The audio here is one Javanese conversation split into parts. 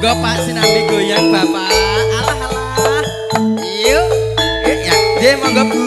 monggo Pak sinambi goyang Bapak. Alah alah. Yuk. Ya, nggih monggo Bu.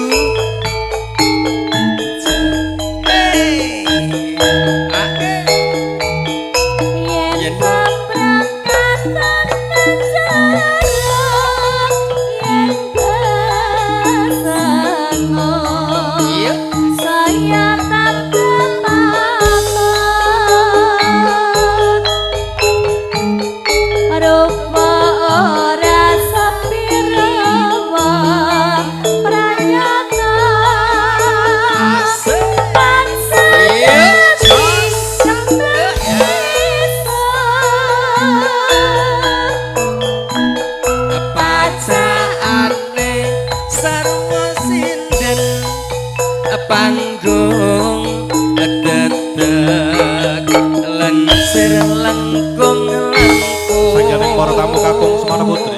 Panggung dedek lensir lengkung lengkung sanjaning para tamu kakung Semana Putri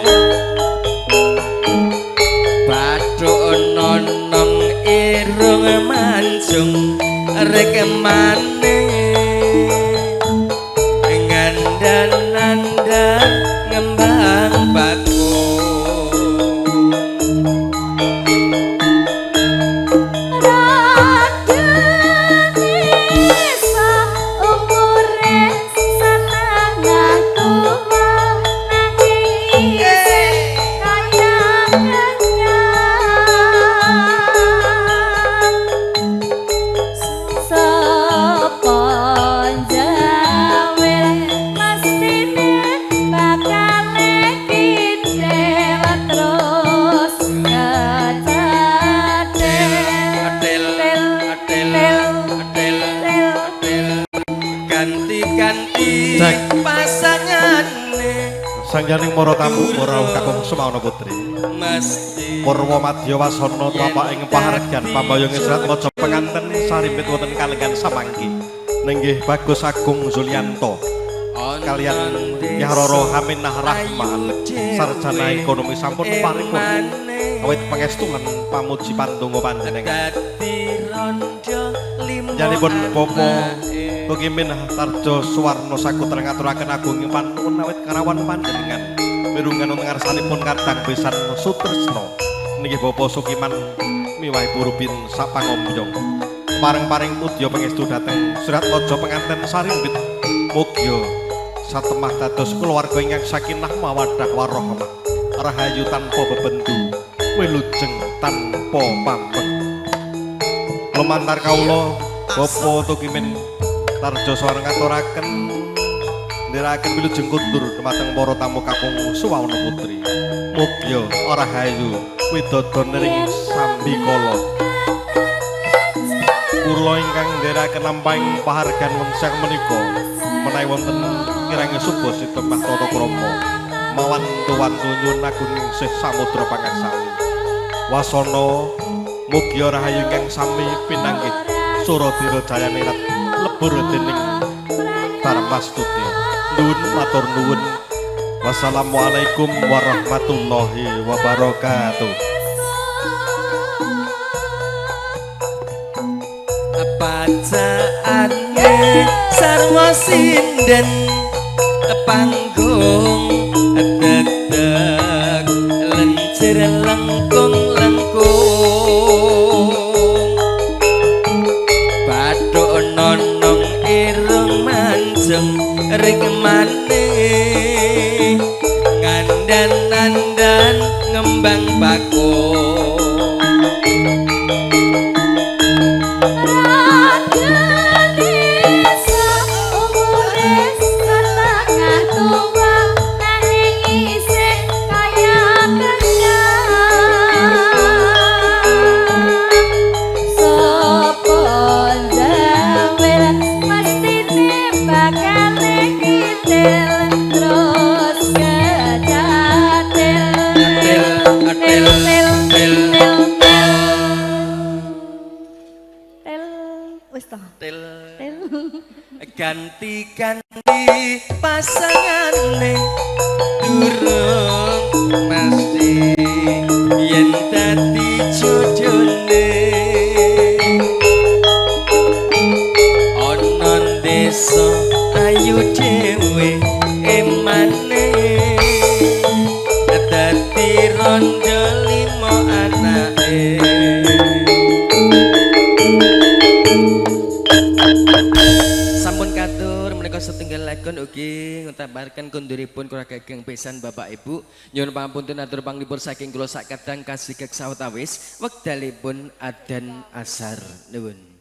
bathuk nonong irung manjung rek maneh ngandan-andan ngembang bakung ganti-ganti pasangane sanjaning para tamu para kakung Semana Putri mesti Purwa Madya Wasana tapak ing pahargyan pambayong israt maca penganten sarimpit wonten kalengan samangki nenggih Bagus Agung Zulyanto kalian Kyah Roro Haminah Rahman sarjana ekonomi sampun paripurna awit pangestu lan pamuji pandonga panjenengan janipun Bapak Tukimin Tarjo Suwarno Sakutra ngaturaken agunging panuwun awit karawan panjenengan mirungan ngarsanipun kadang besan Sutresno niki Bapak Sukiman miwahi Purubin sapangombyong pareng-paring mudya pangestu dhateng Suratlaja penganten sarimpit mugya satemah dados kulawarga ingkang sakinah mawaddah warahmah rahayu tanpa bebendu wilujeng tanpa pambek lumantar kawula Bapak Tukimin Tarjo Suwarno ngaturaken ndherekaken wilujeng kundur dumateng para tamu kakung Semana Putri mugya rahayu widodone ring sambikala kula ingkang ndherekaken lampahing pahargyan wengsak menika menawi wonten kirang subuh Sitemah Tata Krama mawan tuwantu nyuwun agung sih samudra pangarsani wasana mugya rahayu ingkang sami pinanggih Suradira Jayanirat lebur dening Darmastuti nuwun matur nuwun wassalamualaikum warahmatullahi wabarakatuh pacaane sarwa sinden panggung dedek lencir lengkung lengkung bathuk nonong irung manjung ring maneh ngandan-andan ngembang bakung ganti-ganti pasangane durung mesti yen dadi jodone ana desa ayu dhewe emane minangka setinggalaken ugi ngutabarkan konduripun kula kagem pisan Bapak Ibu. Nyuwun pangapunten atur panglipur saking kula sak kadang kasih sawetawis wekdalipun adzan asar. Nuwun.